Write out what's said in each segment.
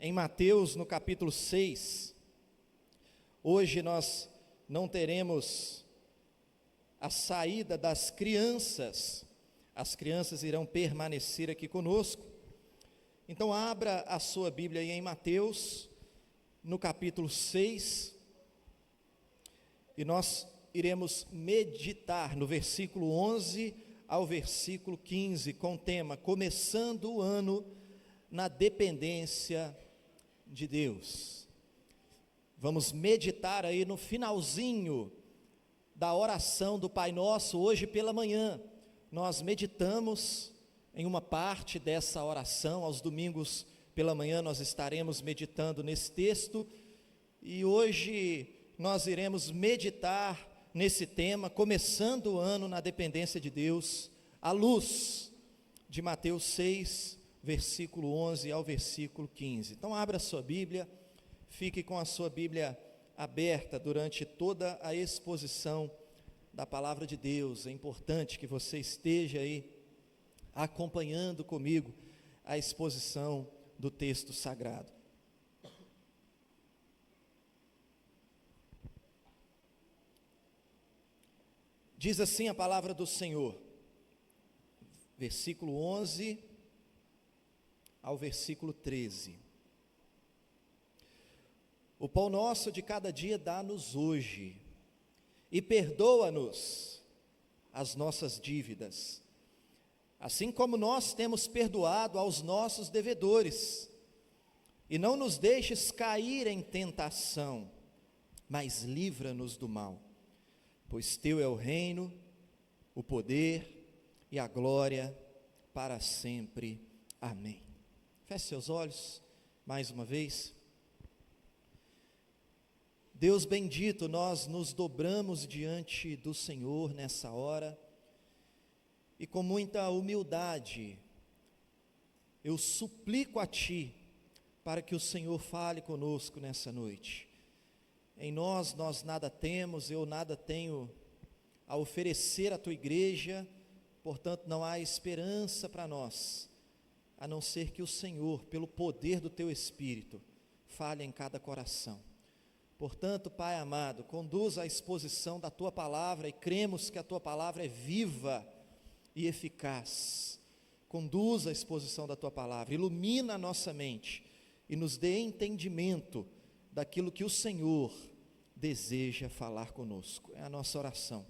em Mateus, no capítulo 6. Hoje nós não teremos a saída das crianças, as crianças irão permanecer aqui conosco. Então abra a sua Bíblia aí em Mateus, no capítulo 6, e nós iremos meditar no versículo 11 ao versículo 15, com o tema, começando o ano na dependência de Deus. Vamos meditar aí no finalzinho da oração do Pai Nosso. Hoje pela manhã, nós meditamos em uma parte dessa oração. Aos domingos pela manhã nós estaremos meditando nesse texto, e hoje nós iremos meditar nesse tema, começando o ano na dependência de Deus, à luz de Mateus 6, versículo 11 ao versículo 15. Então abra a sua Bíblia, fique com a sua Bíblia aberta durante toda a exposição da palavra de Deus. É importante que você esteja aí acompanhando comigo a exposição do texto sagrado. Diz assim a palavra do Senhor, versículo 11 ao versículo 13. O pão nosso de cada dia dá-nos hoje, e perdoa-nos as nossas dívidas, assim como nós temos perdoado aos nossos devedores, e não nos deixes cair em tentação, mas livra-nos do mal, pois teu é o reino, o poder e a glória para sempre. Amém. Feche seus olhos mais uma vez. Deus bendito, nós nos dobramos diante do Senhor nessa hora, e com muita humildade, eu suplico a Ti, para que o Senhor fale conosco nessa noite. Em nós nada temos, eu nada tenho a oferecer à Tua igreja, portanto não há esperança para nós, a não ser que o Senhor, pelo poder do Teu Espírito, fale em cada coração. Portanto, Pai amado, conduza a exposição da Tua palavra, e cremos que a Tua palavra é viva e eficaz. Conduza a exposição da Tua palavra, ilumina a nossa mente, e nos dê entendimento daquilo que o Senhor deseja falar conosco. É a nossa oração,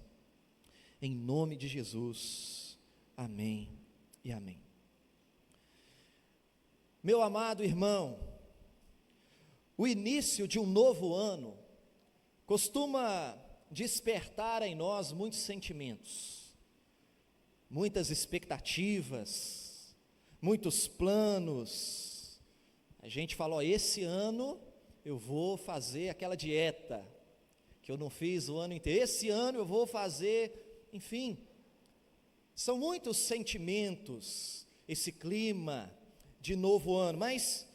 em nome de Jesus, amém e amém. Meu amado irmão, o início de um novo ano costuma despertar em nós muitos sentimentos, muitas expectativas, muitos planos. A gente fala, esse ano eu vou fazer aquela dieta que eu não fiz o ano inteiro, esse ano eu vou fazer, enfim, são muitos sentimentos, esse clima de novo ano, mas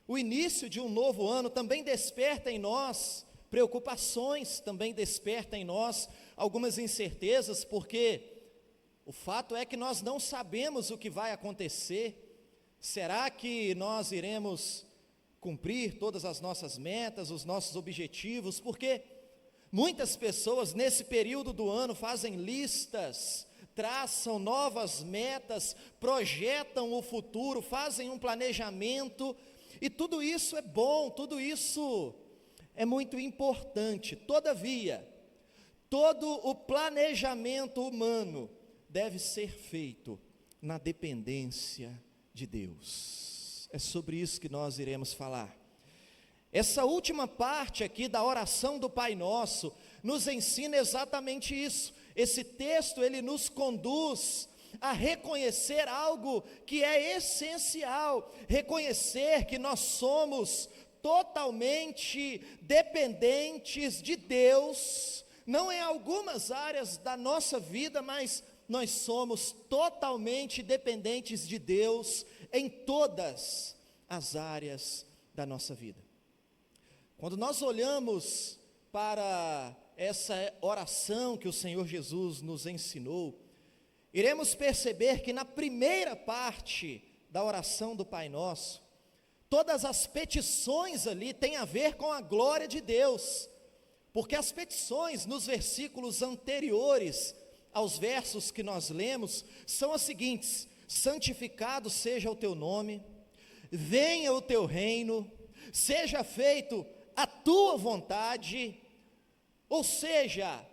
o início de um novo ano também desperta em nós preocupações, também desperta em nós algumas incertezas, porque o fato é que nós não sabemos o que vai acontecer. Será que nós iremos cumprir todas as nossas metas, os nossos objetivos? Porque muitas pessoas nesse período do ano fazem listas, traçam novas metas, projetam o futuro, fazem um planejamento, e tudo isso é bom, tudo isso é muito importante. Todavia, todo o planejamento humano deve ser feito na dependência de Deus. É sobre isso que nós iremos falar. Essa última parte aqui da oração do Pai Nosso nos ensina exatamente isso. Esse texto, ele nos conduz a reconhecer algo que é essencial, reconhecer que nós somos totalmente dependentes de Deus, não em algumas áreas da nossa vida, mas nós somos totalmente dependentes de Deus em todas as áreas da nossa vida. Quando nós olhamos para essa oração que o Senhor Jesus nos ensinou, iremos perceber que na primeira parte da oração do Pai Nosso, Todas as petições ali têm a ver com a glória de Deus, porque as petições nos versículos anteriores aos versos que nós lemos são as seguintes: santificado seja o teu nome, venha o teu reino, seja feito a tua vontade. Ou seja,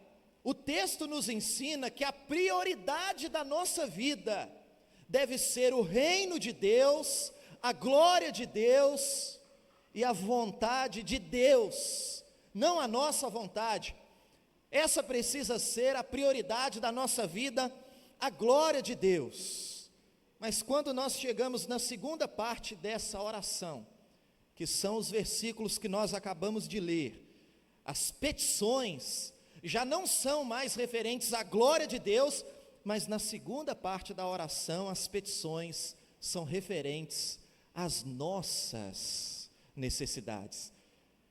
o texto nos ensina que a prioridade da nossa vida deve ser o reino de Deus, a glória de Deus e a vontade de Deus, não a nossa vontade. Essa precisa ser a prioridade da nossa vida, a glória de Deus. Mas quando nós chegamos na segunda parte dessa oração, que são os versículos que nós acabamos de ler, as petições já não são mais referentes à glória de Deus, mas na segunda parte da oração, as petições são referentes às nossas necessidades.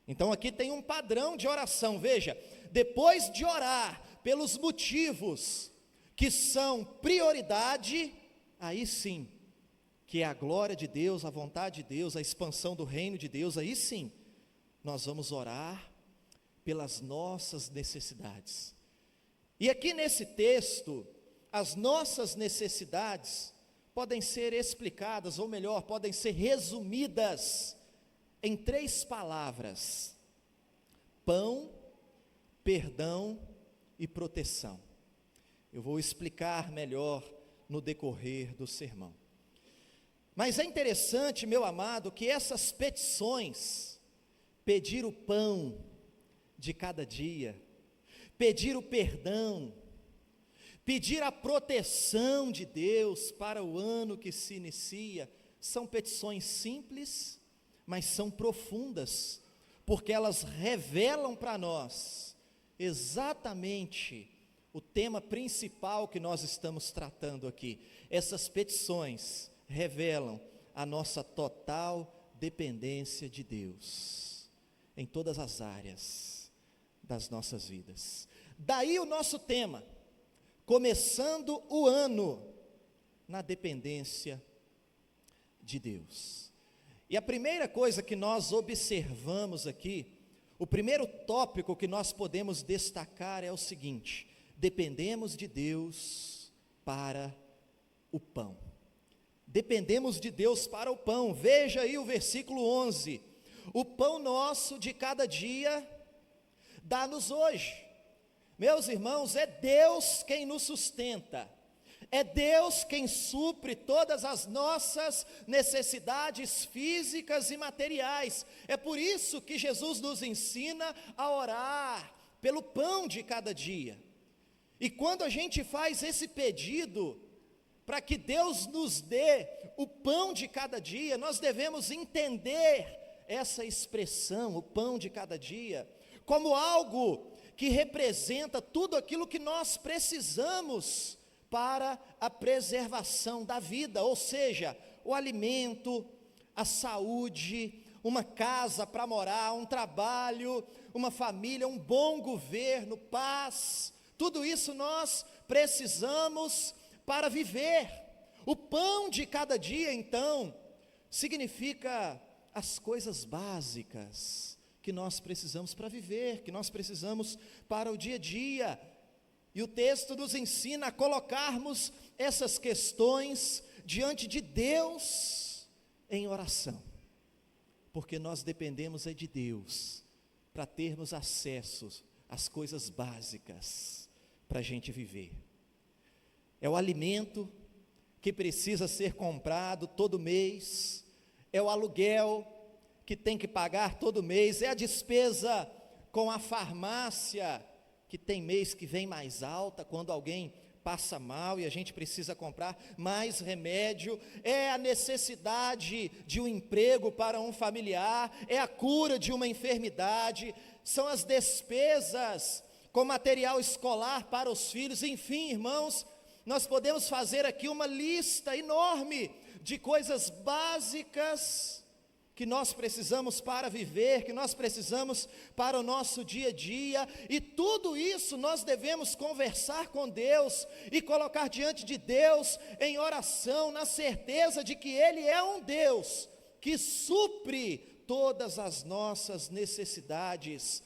Então aqui tem um padrão de oração. Veja, depois de orar pelos motivos que são prioridade, aí sim, que é a glória de Deus, a vontade de Deus, a expansão do reino de Deus, aí sim, nós vamos orar pelas nossas necessidades. E aqui nesse texto, as nossas necessidades podem ser explicadas, ou melhor, podem ser resumidas em 3 palavras: pão, perdão e proteção. Eu vou explicar melhor no decorrer do sermão. Mas é interessante, meu amado, que essas petições, pedir o pão de cada dia, pedir o perdão, pedir a proteção de Deus para o ano que se inicia, são petições simples, mas são profundas, porque elas revelam para nós exatamente o tema principal que nós estamos tratando aqui. Essas petições revelam a nossa total dependência de Deus, em todas as áreas das nossas vidas. Daí o nosso tema, começando o ano na dependência de Deus. E a primeira coisa que nós observamos aqui, o primeiro tópico que nós podemos destacar é o seguinte: dependemos de Deus para o pão. Dependemos de Deus para o pão. Veja aí o versículo 11: o pão nosso de cada dia dá-nos hoje. Meus irmãos, é Deus quem nos sustenta, é Deus quem supre todas as nossas necessidades físicas e materiais. É por isso que Jesus nos ensina a orar pelo pão de cada dia. E quando a gente faz esse pedido, para que Deus nos dê o pão de cada dia, nós devemos entender essa expressão, o pão de cada dia, como algo que representa tudo aquilo que nós precisamos para a preservação da vida, ou seja, o alimento, a saúde, uma casa para morar, um trabalho, uma família, um bom governo, paz, tudo isso nós precisamos para viver. O pão de cada dia, então, significa as coisas básicas que nós precisamos para viver, que nós precisamos para o dia a dia. E o texto nos ensina a colocarmos essas questões diante de Deus em oração, porque nós dependemos de Deus para termos acesso às coisas básicas para a gente viver. É o alimento que precisa ser comprado todo mês, é o aluguel que tem que pagar todo mês, é a despesa com a farmácia, que tem mês que vem mais alta, quando alguém passa mal e a gente precisa comprar mais remédio, é a necessidade de um emprego para um familiar, é a cura de uma enfermidade, são as despesas com material escolar para os filhos, enfim, irmãos, nós podemos fazer aqui uma lista enorme de coisas básicas que nós precisamos para viver, que nós precisamos para o nosso dia a dia, e tudo isso nós devemos conversar com Deus e colocar diante de Deus em oração, na certeza de que Ele é um Deus que supre todas as nossas necessidades.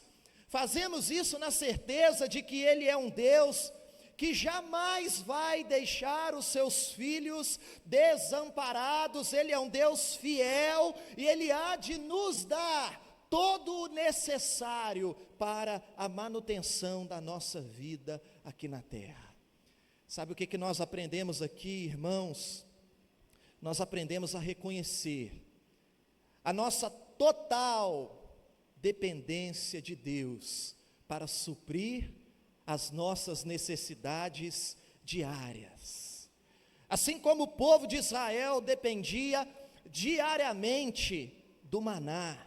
Fazemos isso na certeza de que Ele é um Deus que jamais vai deixar os seus filhos desamparados. Ele é um Deus fiel e Ele há de nos dar todo o necessário para a manutenção da nossa vida aqui na terra. Sabe o que nós aprendemos aqui, irmãos? Nós aprendemos a reconhecer a nossa total dependência de Deus para suprir as nossas necessidades diárias. Assim como o povo de Israel dependia diariamente do maná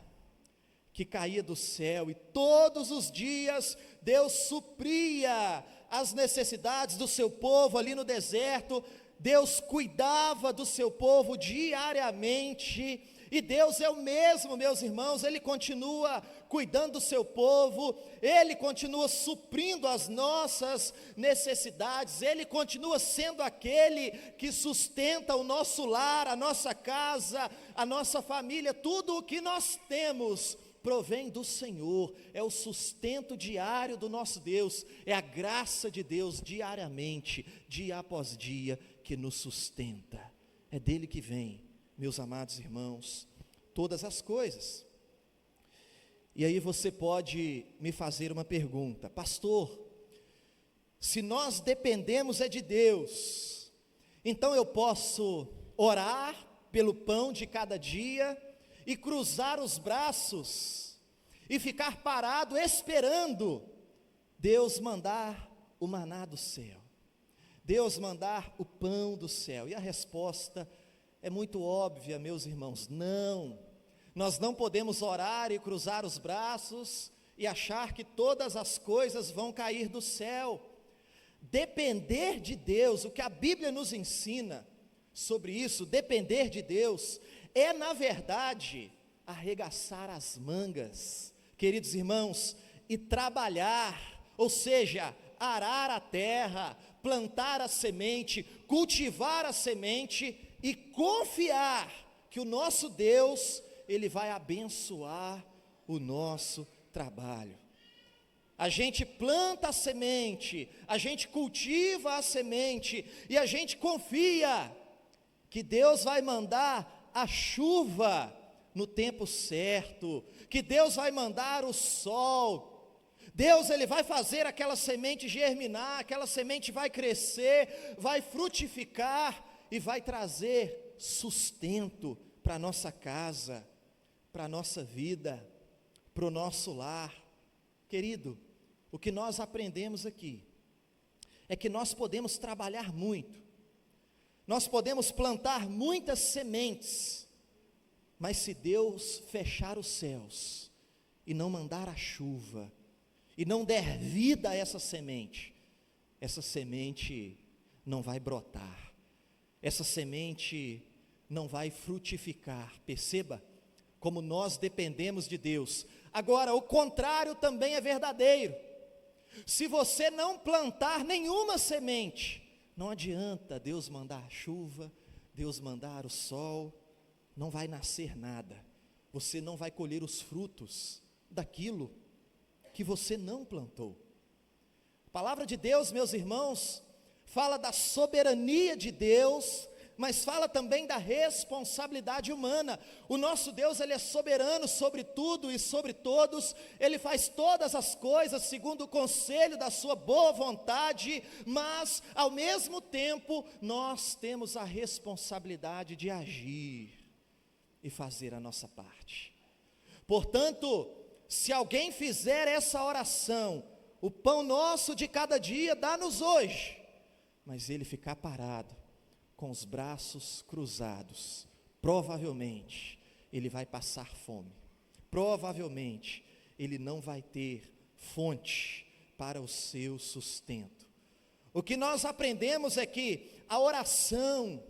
que caía do céu, e todos os dias Deus supria as necessidades do seu povo ali no deserto. Deus cuidava do seu povo diariamente, e Deus é o mesmo, meus irmãos. Ele continua cuidando do seu povo, Ele continua suprindo as nossas necessidades, Ele continua sendo aquele que sustenta o nosso lar, a nossa casa, a nossa família. Tudo o que nós temos provém do Senhor, é o sustento diário do nosso Deus, é a graça de Deus diariamente, dia após dia, que nos sustenta. É dele que vem, meus amados irmãos, todas as coisas. E aí você pode me fazer uma pergunta: pastor, se nós dependemos é de Deus, então eu posso orar pelo pão de cada dia e cruzar os braços e ficar parado esperando Deus mandar o maná do céu, Deus mandar o pão do céu? E a resposta é muito óbvia, meus irmãos: não. Nós não podemos orar e cruzar os braços e achar que todas as coisas vão cair do céu. Depender de Deus, o que a Bíblia nos ensina sobre isso, depender de Deus, é, na verdade, arregaçar as mangas, queridos irmãos, e trabalhar, ou seja, arar a terra, plantar a semente, cultivar a semente e confiar que o nosso Deus, Ele vai abençoar o nosso trabalho. A gente planta a semente, a gente cultiva a semente e a gente confia que Deus vai mandar a chuva no tempo certo, que Deus vai mandar o sol. Deus, Ele vai fazer aquela semente germinar, aquela semente vai crescer, vai frutificar e vai trazer sustento para a nossa casa, para a nossa vida, para o nosso lar. Querido, o que nós aprendemos aqui é que nós podemos trabalhar muito, nós podemos plantar muitas sementes, mas se Deus fechar os céus e não mandar a chuva, e não der vida a essa semente não vai brotar, essa semente não vai frutificar. Perceba como nós dependemos de Deus. Agora, o contrário também é verdadeiro. Se você não plantar nenhuma semente, não adianta Deus mandar a chuva, Deus mandar o sol, não vai nascer nada. Você não vai colher os frutos daquilo que você não plantou. A palavra de Deus, meus irmãos, fala da soberania de Deus, mas fala também da responsabilidade humana. O nosso Deus, Ele é soberano sobre tudo e sobre todos, Ele faz todas as coisas segundo o conselho da sua boa vontade, mas, ao mesmo tempo, nós temos a responsabilidade de agir e fazer a nossa parte. Portanto, se alguém fizer essa oração, o pão nosso de cada dia dá-nos hoje, mas ele ficar parado, com os braços cruzados, provavelmente ele vai passar fome, provavelmente ele não vai ter fonte para o seu sustento. O que nós aprendemos é que a oração,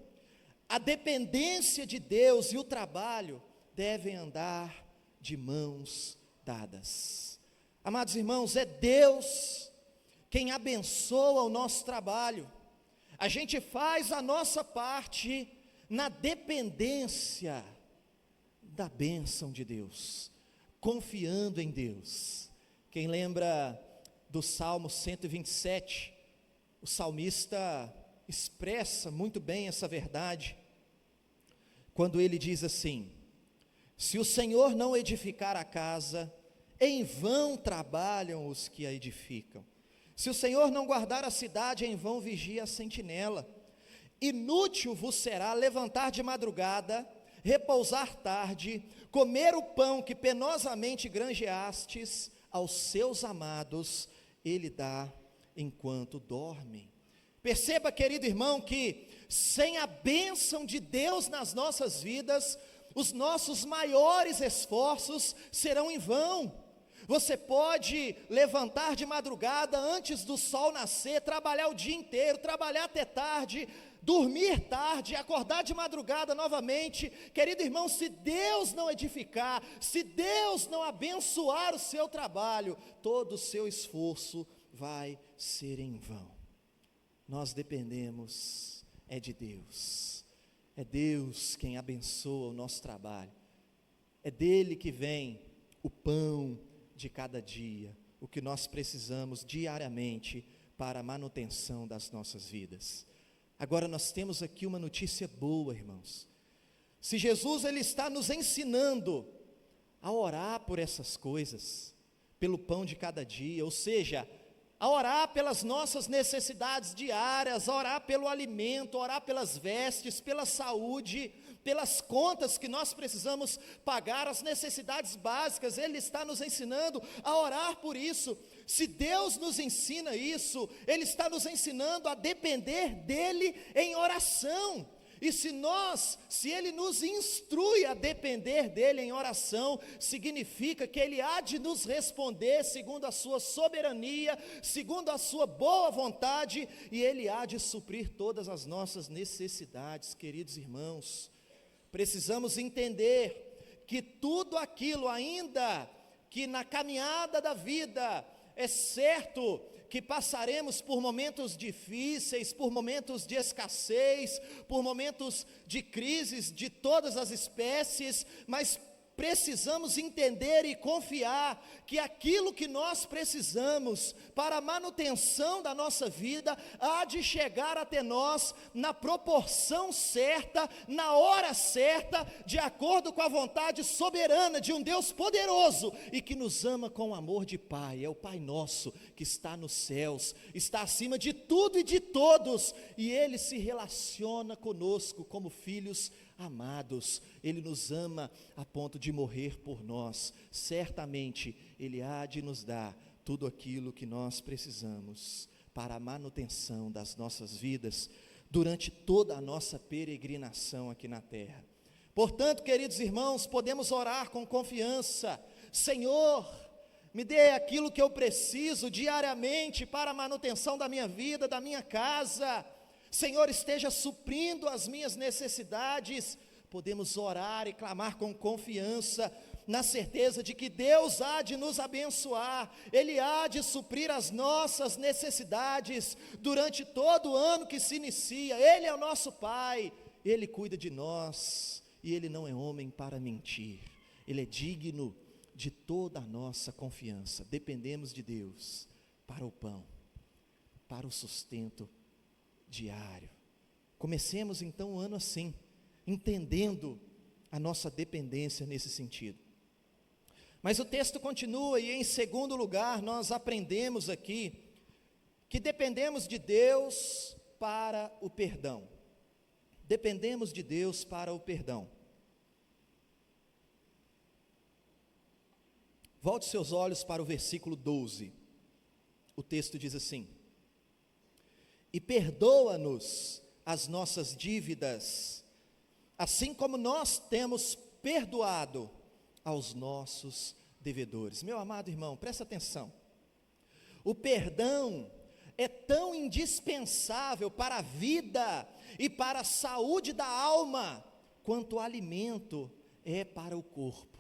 a dependência de Deus e o trabalho devem andar de mãos dadas. Amados irmãos, é Deus quem abençoa o nosso trabalho. A gente faz a nossa parte na dependência da bênção de Deus, confiando em Deus. Quem lembra do Salmo 127, o salmista expressa muito bem essa verdade, quando ele diz assim: se o Senhor não edificar a casa, em vão trabalham os que a edificam. Se o Senhor não guardar a cidade, em vão vigia a sentinela. Inútil vos será levantar de madrugada, repousar tarde, comer o pão que penosamente granjeastes, aos seus amados ele dá enquanto dormem. Perceba, querido irmão, que sem a bênção de Deus nas nossas vidas, os nossos maiores esforços serão em vão. Você pode levantar de madrugada antes do sol nascer, trabalhar o dia inteiro, trabalhar até tarde, dormir tarde, acordar de madrugada novamente. Querido irmão, se Deus não edificar, se Deus não abençoar o seu trabalho, todo o seu esforço vai ser em vão. Nós dependemos de Deus. É Deus quem abençoa o nosso trabalho. É dele que vem o pão de cada dia, o que nós precisamos diariamente para a manutenção das nossas vidas. Agora nós temos aqui uma notícia boa, irmãos. Se Jesus ele está nos ensinando a orar por essas coisas, pelo pão de cada dia, ou seja, a orar pelas nossas necessidades diárias, a orar pelo alimento, a orar pelas vestes, pela saúde, pelas contas que nós precisamos pagar, as necessidades básicas, Ele está nos ensinando a orar por isso. Se Deus nos ensina isso, Ele está nos ensinando a depender dEle em oração. E se Ele nos instrui a depender dEle em oração, significa que Ele há de nos responder segundo a sua soberania, segundo a sua boa vontade, e Ele há de suprir todas as nossas necessidades. Queridos irmãos, precisamos entender que tudo aquilo, ainda que na caminhada da vida, é certo que passaremos por momentos difíceis, por momentos de escassez, por momentos de crises de todas as espécies, mas precisamos entender e confiar que aquilo que nós precisamos para a manutenção da nossa vida há de chegar até nós na proporção certa, na hora certa, de acordo com a vontade soberana de um Deus poderoso e que nos ama com amor de Pai. É o Pai nosso que está nos céus, está acima de tudo e de todos, e Ele se relaciona conosco como filhos amados. Ele nos ama a ponto de morrer por nós. Certamente Ele há de nos dar tudo aquilo que nós precisamos para a manutenção das nossas vidas durante toda a nossa peregrinação aqui na terra. Portanto, queridos irmãos, podemos orar com confiança: Senhor, me dê aquilo que eu preciso diariamente para a manutenção da minha vida, da minha casa. Senhor, esteja suprindo as minhas necessidades. Podemos orar e clamar com confiança, na certeza de que Deus há de nos abençoar, Ele há de suprir as nossas necessidades durante todo o ano que se inicia. Ele é o nosso Pai, Ele cuida de nós, e Ele não é homem para mentir. Ele é digno de toda a nossa confiança. Dependemos de Deus para o pão, para o sustento diário. Comecemos então o ano assim, entendendo a nossa dependência nesse sentido. Mas o texto continua, e em segundo lugar, nós aprendemos aqui que dependemos de Deus para o perdão. Dependemos de Deus para o perdão. Volte seus olhos para o versículo 12. O texto diz assim: e perdoa-nos as nossas dívidas, assim como nós temos perdoado aos nossos devedores. Meu amado irmão, presta atenção. O perdão é tão indispensável para a vida e para a saúde da alma, quanto o alimento é para o corpo.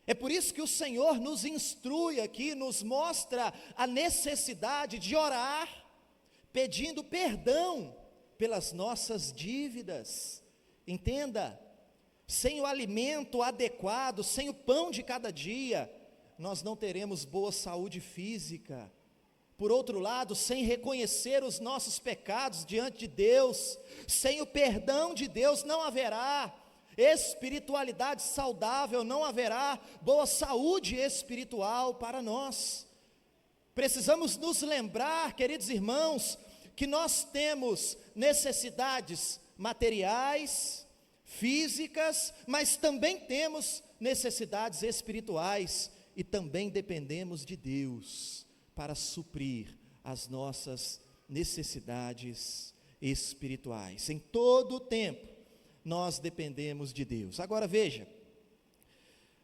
É por isso que o Senhor nos instrui aqui, nos mostra a necessidade de orar, pedindo perdão pelas nossas dívidas. Entenda, sem o alimento adequado, sem o pão de cada dia, nós não teremos boa saúde física. Por outro lado, sem reconhecer os nossos pecados diante de Deus, sem o perdão de Deus, não haverá espiritualidade saudável, não haverá boa saúde espiritual para nós. Precisamos nos lembrar, queridos irmãos, que nós temos necessidades materiais, físicas, mas também temos necessidades espirituais e também dependemos de Deus para suprir as nossas necessidades espirituais. Em todo o tempo, nós dependemos de Deus. Agora veja,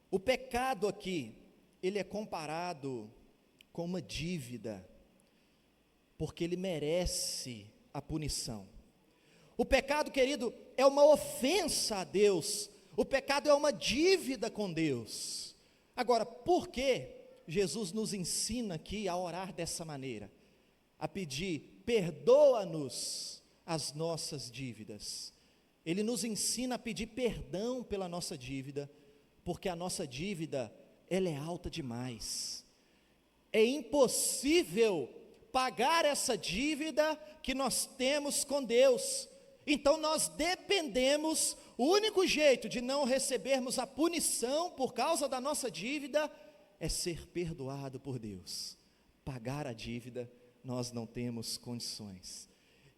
o pecado aqui, ele é comparado com uma dívida, porque ele merece a punição. O pecado, querido, é uma ofensa a Deus, o pecado é uma dívida com Deus. Agora, por que Jesus nos ensina aqui a orar dessa maneira? A pedir, perdoa-nos as nossas dívidas. Ele nos ensina a pedir perdão pela nossa dívida, porque a nossa dívida, ela é alta demais. É impossível pagar essa dívida que nós temos com Deus. Então nós dependemos, o único jeito de não recebermos a punição por causa da nossa dívida é ser perdoado por Deus. Pagar a dívida, nós não temos condições.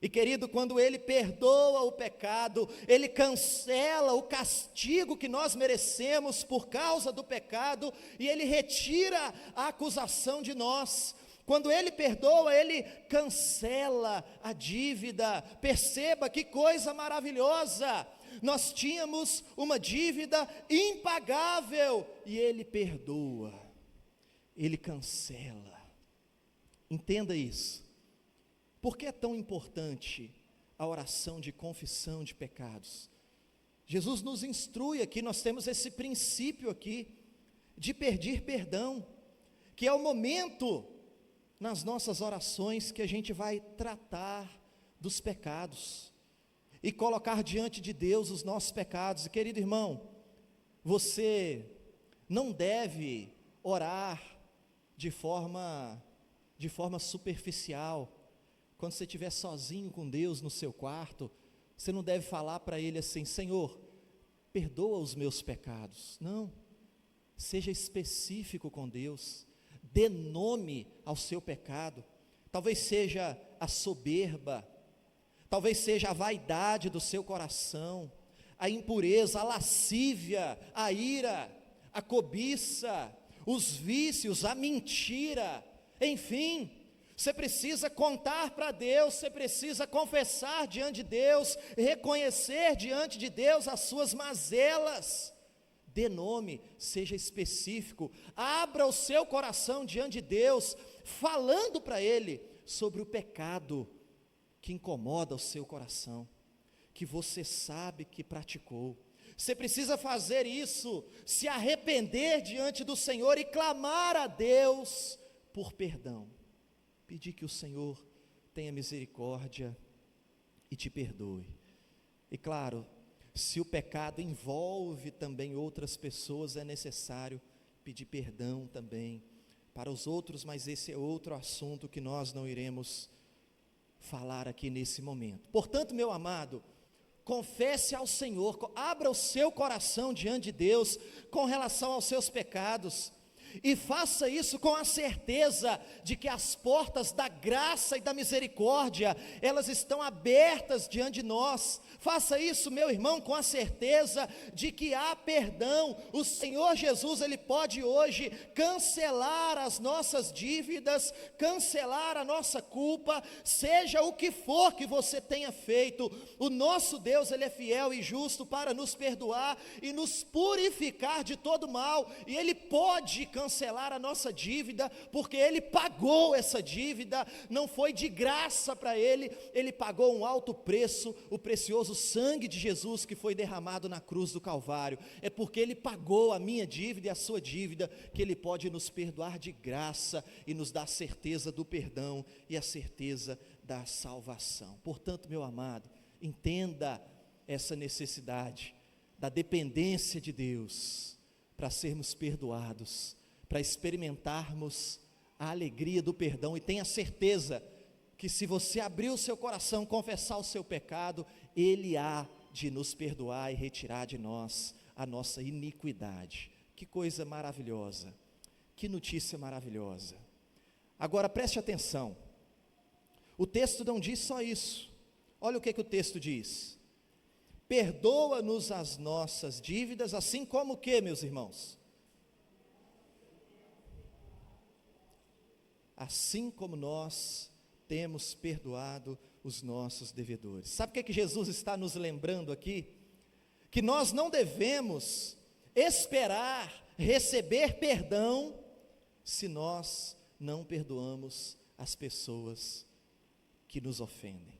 E querido, quando Ele perdoa o pecado, Ele cancela o castigo que nós merecemos por causa do pecado, e Ele retira a acusação de nós. Quando Ele perdoa, Ele cancela a dívida. Perceba que coisa maravilhosa, nós tínhamos uma dívida impagável, e Ele perdoa, Ele cancela. Entenda isso. Por que é tão importante a oração de confissão de pecados? Jesus nos instrui aqui, nós temos esse princípio aqui, de pedir perdão, que é o momento nas nossas orações que a gente vai tratar dos pecados, e colocar diante de Deus os nossos pecados. E querido irmão, você não deve orar de forma superficial. Quando você estiver sozinho com Deus no seu quarto, você não deve falar para Ele assim: Senhor, perdoa os meus pecados. Não, seja específico com Deus, dê nome ao seu pecado. Talvez seja a soberba, talvez seja a vaidade do seu coração, a impureza, a lascívia, a ira, a cobiça, os vícios, a mentira, enfim. Você precisa contar para Deus, você precisa confessar diante de Deus, reconhecer diante de Deus as suas mazelas. Dê nome, seja específico, abra o seu coração diante de Deus, falando para Ele sobre o pecado que incomoda o seu coração, que você sabe que praticou. Você precisa fazer isso, se arrepender diante do Senhor e clamar a Deus por perdão. Pedir que o Senhor tenha misericórdia e te perdoe. E claro, se o pecado envolve também outras pessoas, é necessário pedir perdão também para os outros, mas esse é outro assunto que nós não iremos falar aqui nesse momento. Portanto, meu amado, confesse ao Senhor, abra o seu coração diante de Deus com relação aos seus pecados, e faça isso com a certeza de que as portas da graça e da misericórdia, elas estão abertas diante de nós. Faça isso, meu irmão, com a certeza de que há perdão. O Senhor Jesus, Ele pode hoje cancelar as nossas dívidas, cancelar a nossa culpa, seja o que for que você tenha feito. O nosso Deus, Ele é fiel e justo para nos perdoar e nos purificar de todo mal, e Ele pode cancelar a nossa dívida, porque Ele pagou essa dívida. Não foi de graça para Ele, Ele pagou um alto preço, o precioso sangue de Jesus que foi derramado na cruz do Calvário. É porque Ele pagou a minha dívida e a sua dívida, que Ele pode nos perdoar de graça e nos dar a certeza do perdão e a certeza da salvação. Portanto, meu amado, entenda essa necessidade da dependência de Deus, para sermos perdoados, para experimentarmos a alegria do perdão. E tenha certeza que se você abrir o seu coração, confessar o seu pecado, Ele há de nos perdoar e retirar de nós a nossa iniquidade. Que coisa maravilhosa, que notícia maravilhosa. Agora preste atenção, o texto não diz só isso. Olha o que o texto diz: perdoa-nos as nossas dívidas, assim como o que, meus irmãos? Assim como nós temos perdoado os nossos devedores. Sabe o que Jesus está nos lembrando aqui? Que nós não devemos esperar receber perdão se nós não perdoamos as pessoas que nos ofendem.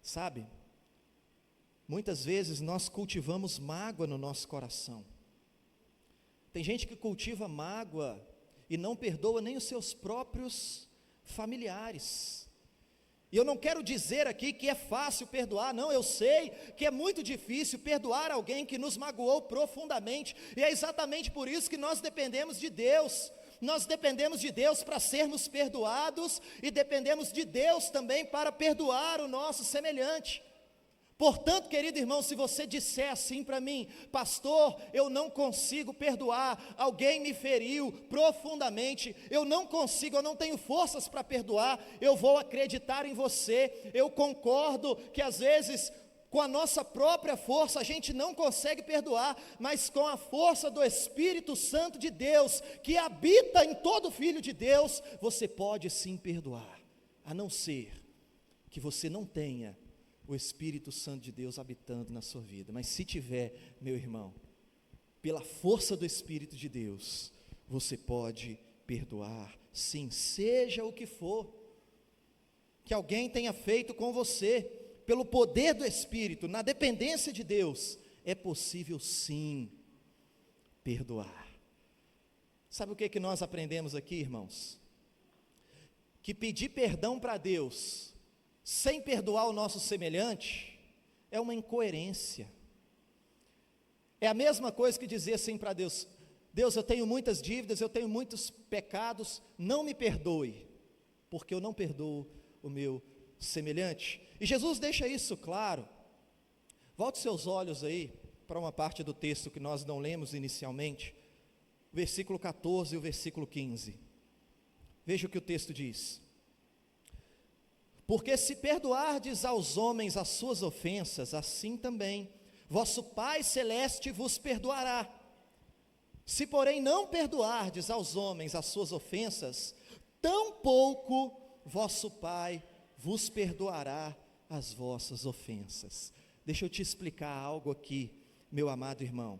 Sabe, muitas vezes nós cultivamos mágoa no nosso coração. Tem gente que cultiva mágoa e não perdoa nem os seus próprios familiares. E eu não quero dizer aqui que é fácil perdoar, não, eu sei que é muito difícil perdoar alguém que nos magoou profundamente, e é exatamente por isso que nós dependemos de Deus. Nós dependemos de Deus para sermos perdoados, e dependemos de Deus também para perdoar o nosso semelhante. Portanto, querido irmão, se você disser assim para mim: pastor, eu não consigo perdoar, alguém me feriu profundamente, eu não consigo, eu não tenho forças para perdoar, eu vou acreditar em você. Eu concordo que às vezes, com a nossa própria força, a gente não consegue perdoar, mas com a força do Espírito Santo de Deus, que habita em todo filho de Deus, você pode sim perdoar, a não ser que você não tenha o Espírito Santo de Deus habitando na sua vida. Mas se tiver, meu irmão, pela força do Espírito de Deus, você pode perdoar, sim, seja o que for, que alguém tenha feito com você. Pelo poder do Espírito, na dependência de Deus, é possível sim perdoar. Sabe o que nós aprendemos aqui, irmãos? Que pedir perdão para Deus, sem perdoar o nosso semelhante, é uma incoerência. É a mesma coisa que dizer assim para Deus: Deus, eu tenho muitas dívidas, eu tenho muitos pecados, não me perdoe, porque eu não perdoo o meu semelhante. E Jesus deixa isso claro. Volte seus olhos aí para uma parte do texto que nós não lemos inicialmente, o versículo 14 e o versículo 15. Veja o que o texto diz: porque se perdoardes aos homens as suas ofensas, assim também vosso Pai Celeste vos perdoará. Se porém não perdoardes aos homens as suas ofensas, tampouco vosso Pai vos perdoará as vossas ofensas. Deixa eu te explicar algo aqui, meu amado irmão.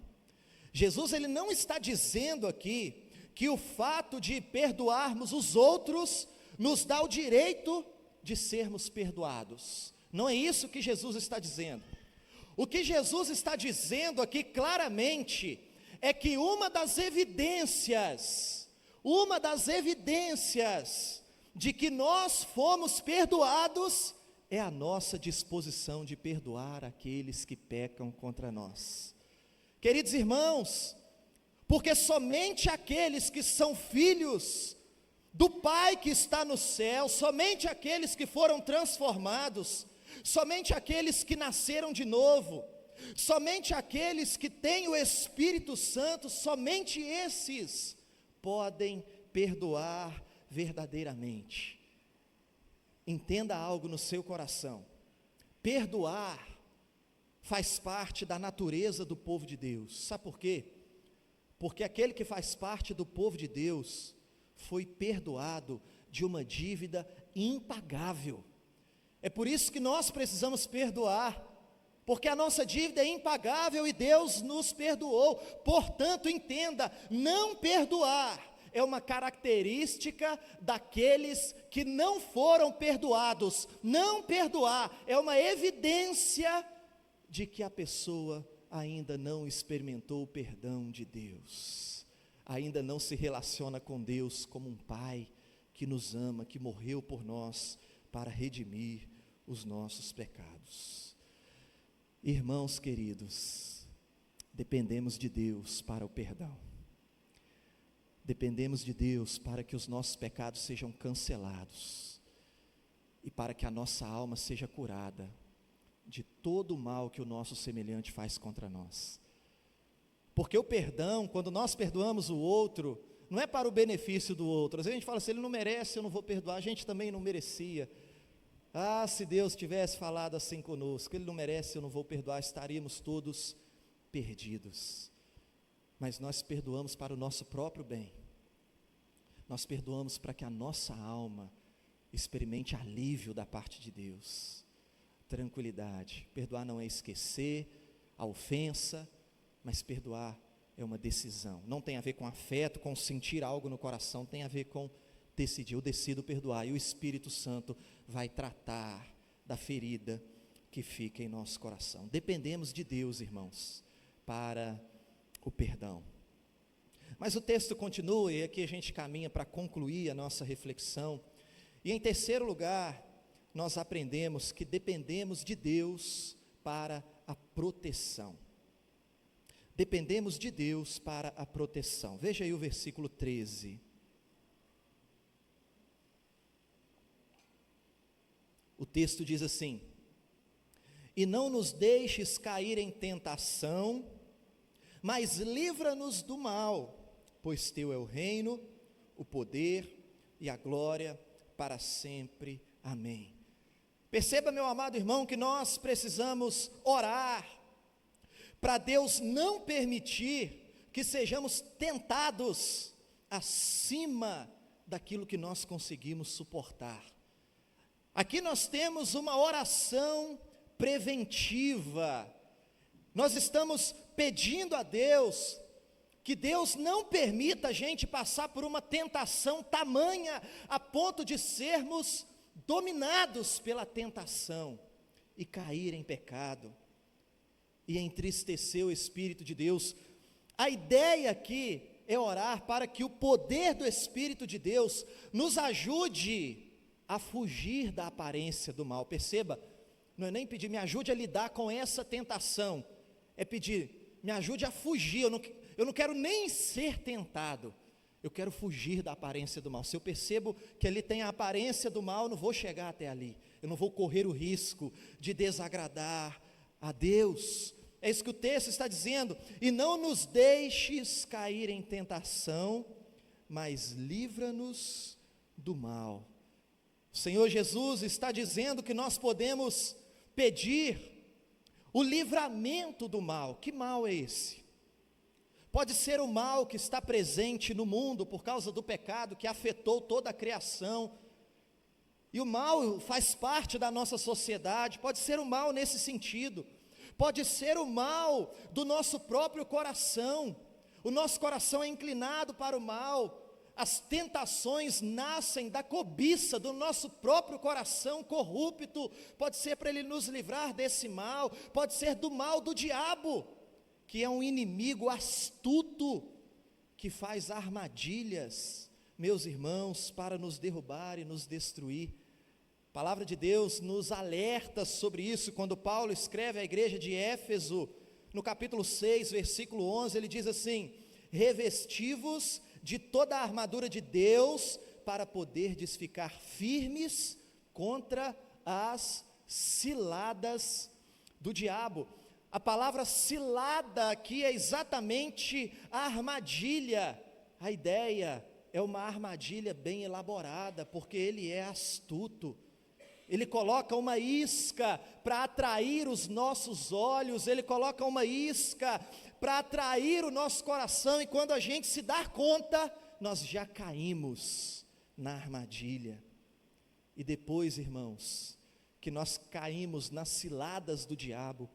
Jesus, ele não está dizendo aqui que o fato de perdoarmos os outros nos dá o direito de sermos perdoados. Não é isso que Jesus está dizendo. O que Jesus está dizendo aqui claramente é que uma das evidências de que nós fomos perdoados é a nossa disposição de perdoar aqueles que pecam contra nós. Queridos irmãos, porque somente aqueles que são filhos do Pai que está no céu, somente aqueles que foram transformados, somente aqueles que nasceram de novo, somente aqueles que têm o Espírito Santo, somente esses podem perdoar verdadeiramente. Entenda algo no seu coração: perdoar faz parte da natureza do povo de Deus. Sabe por quê? Porque aquele que faz parte do povo de Deus foi perdoado de uma dívida impagável. É por isso que nós precisamos perdoar, porque a nossa dívida é impagável e Deus nos perdoou. Portanto, entenda, não perdoar é uma característica daqueles que não foram perdoados. Não perdoar é uma evidência de que a pessoa ainda não experimentou o perdão de Deus, ainda não se relaciona com Deus como um Pai que nos ama, que morreu por nós para redimir os nossos pecados. Irmãos queridos, Dependemos de Deus para o perdão. Dependemos de Deus para que os nossos pecados sejam cancelados e para que a nossa alma seja curada de todo o mal que o nosso semelhante faz contra nós. Porque o perdão, quando nós perdoamos o outro, não é para o benefício do outro. Às vezes a gente fala, se ele não merece, eu não vou perdoar. A gente também não merecia. Ah, se Deus tivesse falado assim conosco, ele não merece, eu não vou perdoar, estaríamos todos perdidos. Mas nós perdoamos para o nosso próprio bem. Nós perdoamos para que a nossa alma experimente alívio da parte de Deus, tranquilidade. Perdoar não é esquecer a ofensa, mas perdoar é uma decisão. Não tem a ver com afeto, com sentir algo no coração, tem a ver com decidir. Eu decido perdoar e o Espírito Santo vai tratar da ferida que fica em nosso coração. Dependemos de Deus, irmãos, para o perdão. Mas o texto continua e aqui a gente caminha para concluir a nossa reflexão. E em terceiro lugar, nós aprendemos que dependemos de Deus para a proteção. Dependemos de Deus para a proteção. Veja aí o versículo 13. O texto diz assim: e não nos deixes cair em tentação, mas livra-nos do mal, pois teu é o reino, o poder e a glória para sempre. Amém. Perceba, meu amado irmão, que nós precisamos orar para Deus não permitir que sejamos tentados acima daquilo que nós conseguimos suportar. Aqui nós temos uma oração preventiva. Nós estamos pedindo a Deus que Deus não permita a gente passar por uma tentação tamanha a ponto de sermos dominados pela tentação e cair em pecado e entristecer o Espírito de Deus. A ideia aqui é orar para que o poder do Espírito de Deus nos ajude a fugir da aparência do mal. Perceba, não é nem pedir, me ajude a lidar com essa tentação, é pedir, me ajude a fugir. Eu não quero nem ser tentado, eu quero fugir da aparência do mal. Se eu percebo que ali tem a aparência do mal, eu não vou chegar até ali, eu não vou correr o risco de desagradar a Deus. É isso que o texto está dizendo. E não nos deixes cair em tentação, mas livra-nos do mal. O Senhor Jesus está dizendo que nós podemos pedir o livramento do mal. Que mal é esse? Pode ser o mal que está presente no mundo por causa do pecado que afetou toda a criação, e o mal faz parte da nossa sociedade. Pode ser o mal nesse sentido, pode ser o mal do nosso próprio coração. O nosso coração é inclinado para o mal, as tentações nascem da cobiça do nosso próprio coração corrupto. Pode ser para ele nos livrar desse mal, pode ser do mal do diabo, que é um inimigo astuto, que faz armadilhas, meus irmãos, para nos derrubar e nos destruir. A palavra de Deus nos alerta sobre isso, quando Paulo escreve à igreja de Éfeso, no capítulo 6, versículo 11, ele diz assim: revesti-vos de toda a armadura de Deus, para poderdes ficar firmes contra as ciladas do diabo. A palavra cilada aqui é exatamente a armadilha. A ideia é uma armadilha bem elaborada, porque ele é astuto. Ele coloca uma isca para atrair os nossos olhos, ele coloca uma isca para atrair o nosso coração, e quando a gente se dá conta, nós já caímos na armadilha. E depois, irmãos, que nós caímos nas ciladas do diabo,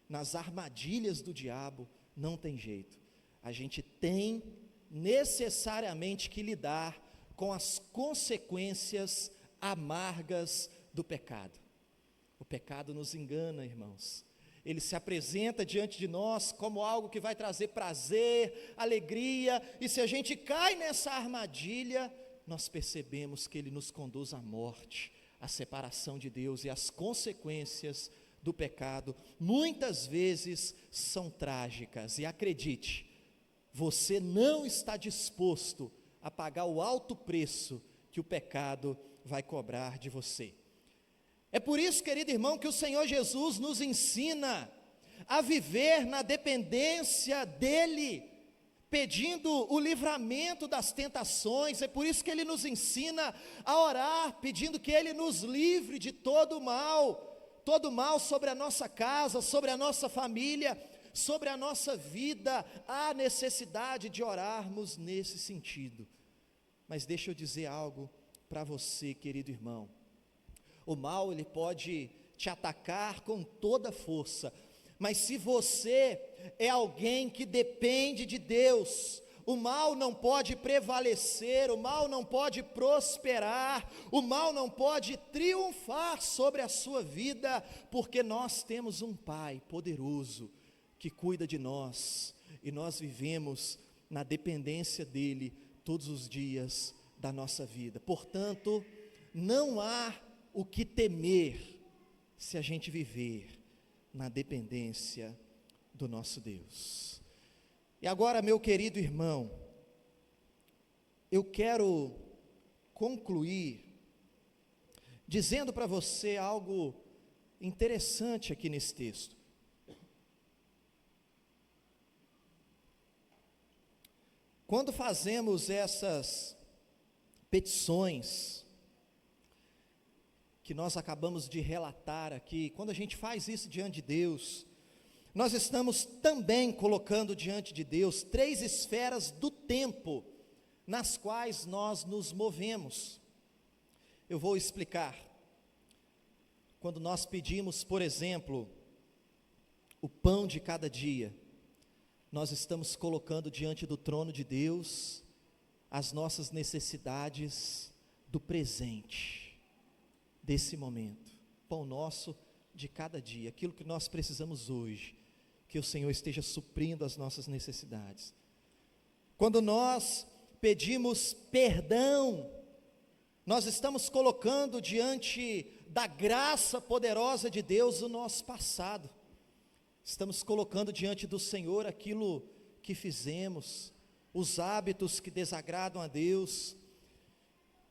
nas armadilhas do diabo, não tem jeito, a gente tem necessariamente que lidar com as consequências amargas do pecado. O pecado nos engana, irmãos. Ele se apresenta diante de nós como algo que vai trazer prazer, alegria, e se a gente cai nessa armadilha, nós percebemos que ele nos conduz à morte, à separação de Deus e às consequências do pecado, muitas vezes são trágicas, e acredite, você não está disposto a pagar o alto preço que o pecado vai cobrar de você. É por isso, querido irmão, que o Senhor Jesus nos ensina a viver na dependência dEle, pedindo o livramento das tentações. É por isso que Ele nos ensina a orar, pedindo que Ele nos livre de todo mal sobre a nossa casa, sobre a nossa família, sobre a nossa vida. Há necessidade de orarmos nesse sentido. Mas deixa eu dizer algo para você, querido irmão. O mal, ele pode te atacar com toda força, mas se você é alguém que depende de Deus, o mal não pode prevalecer, o mal não pode prosperar, o mal não pode triunfar sobre a sua vida, porque nós temos um Pai poderoso, que cuida de nós, e nós vivemos na dependência dEle, todos os dias da nossa vida. Portanto, não há o que temer, se a gente viver na dependência do nosso Deus. E agora, meu querido irmão, eu quero concluir dizendo para você algo interessante aqui nesse texto. Quando fazemos essas petições que nós acabamos de relatar aqui, quando a gente faz isso diante de Deus, nós estamos também colocando diante de Deus 3 esferas do tempo, nas quais nós nos movemos. Eu vou explicar. Quando nós pedimos, por exemplo, o pão de cada dia, nós estamos colocando diante do trono de Deus as nossas necessidades do presente, desse momento, pão nosso de cada dia, aquilo que nós precisamos hoje, que o Senhor esteja suprindo as nossas necessidades. Quando nós pedimos perdão, nós estamos colocando diante da graça poderosa de Deus o nosso passado, estamos colocando diante do Senhor aquilo que fizemos, os hábitos que desagradam a Deus.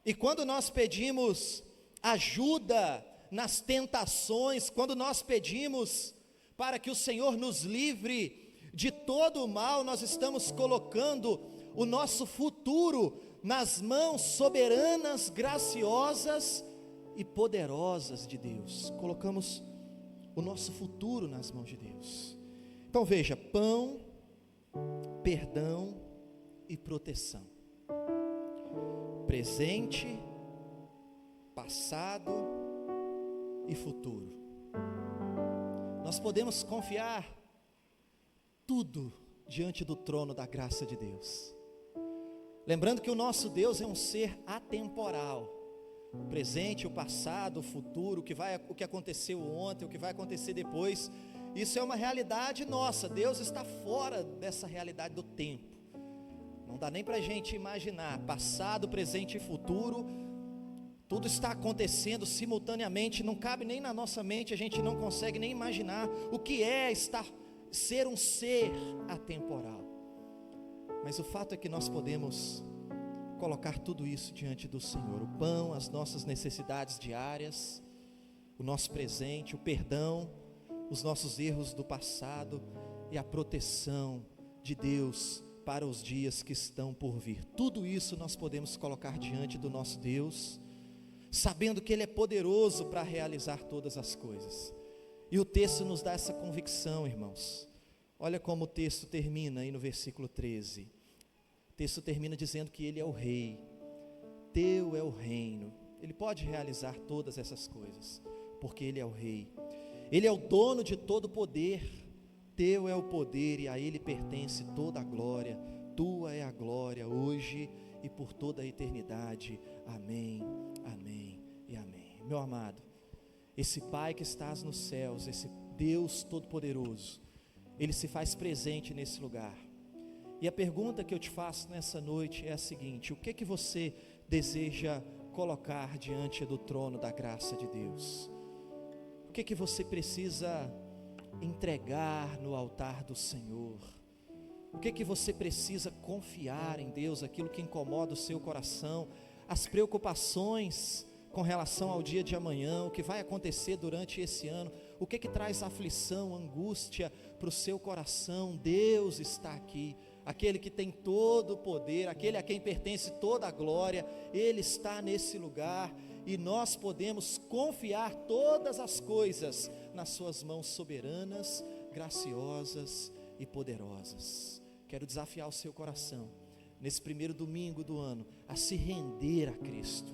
E quando nós pedimos ajuda nas tentações, quando nós pedimos para que o Senhor nos livre de todo o mal, nós estamos colocando o nosso futuro nas mãos soberanas, graciosas e poderosas de Deus. Colocamos o nosso futuro nas mãos de Deus. Então veja, pão, perdão e proteção. Presente, passado e futuro. Nós podemos confiar tudo diante do trono da graça de Deus. Lembrando que o nosso Deus é um ser atemporal. O presente, o passado, o futuro, o que aconteceu ontem, o que vai acontecer depois, isso é uma realidade nossa. Deus está fora dessa realidade do tempo. Não dá nem para a gente imaginar, passado, presente e futuro, tudo está acontecendo simultaneamente, não cabe nem na nossa mente, a gente não consegue nem imaginar o que é ser um ser atemporal. Mas o fato é que nós podemos colocar tudo isso diante do Senhor, o pão, as nossas necessidades diárias, o nosso presente, o perdão, os nossos erros do passado e a proteção de Deus para os dias que estão por vir. Tudo isso nós podemos colocar diante do nosso Deus, sabendo que Ele é poderoso para realizar todas as coisas. E o texto nos dá essa convicção, irmãos. Olha como o texto termina aí no versículo 13. O texto termina dizendo que Ele é o Rei, teu é o reino. Ele pode realizar todas essas coisas, porque Ele é o Rei. Ele é o dono de todo poder, teu é o poder e a Ele pertence toda a glória. Tua é a glória hoje e por toda a eternidade. Amém, amém e amém. Meu amado, esse Pai que estás nos céus, esse Deus todo-poderoso, Ele se faz presente nesse lugar. E a pergunta que eu te faço nessa noite é a seguinte: o que que você deseja colocar diante do trono da graça de Deus? que que você precisa entregar no altar do Senhor? O que que você precisa confiar em Deus, aquilo que incomoda o seu coração, as preocupações com relação ao dia de amanhã, o que vai acontecer durante esse ano, o que que traz aflição, angústia para o seu coração? Deus está aqui, aquele que tem todo o poder, aquele a quem pertence toda a glória, Ele está nesse lugar, e nós podemos confiar todas as coisas nas suas mãos soberanas, graciosas e poderosas. Quero desafiar o seu coração, nesse primeiro domingo do ano, a se render a Cristo,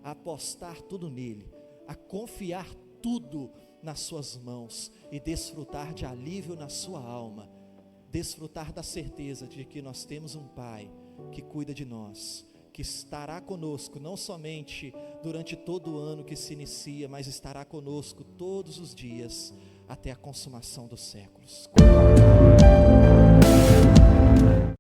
a apostar tudo nele, a confiar tudo nas suas mãos e desfrutar de alívio na sua alma, desfrutar da certeza de que nós temos um Pai que cuida de nós, que estará conosco não somente durante todo o ano que se inicia, mas estará conosco todos os dias até a consumação dos séculos.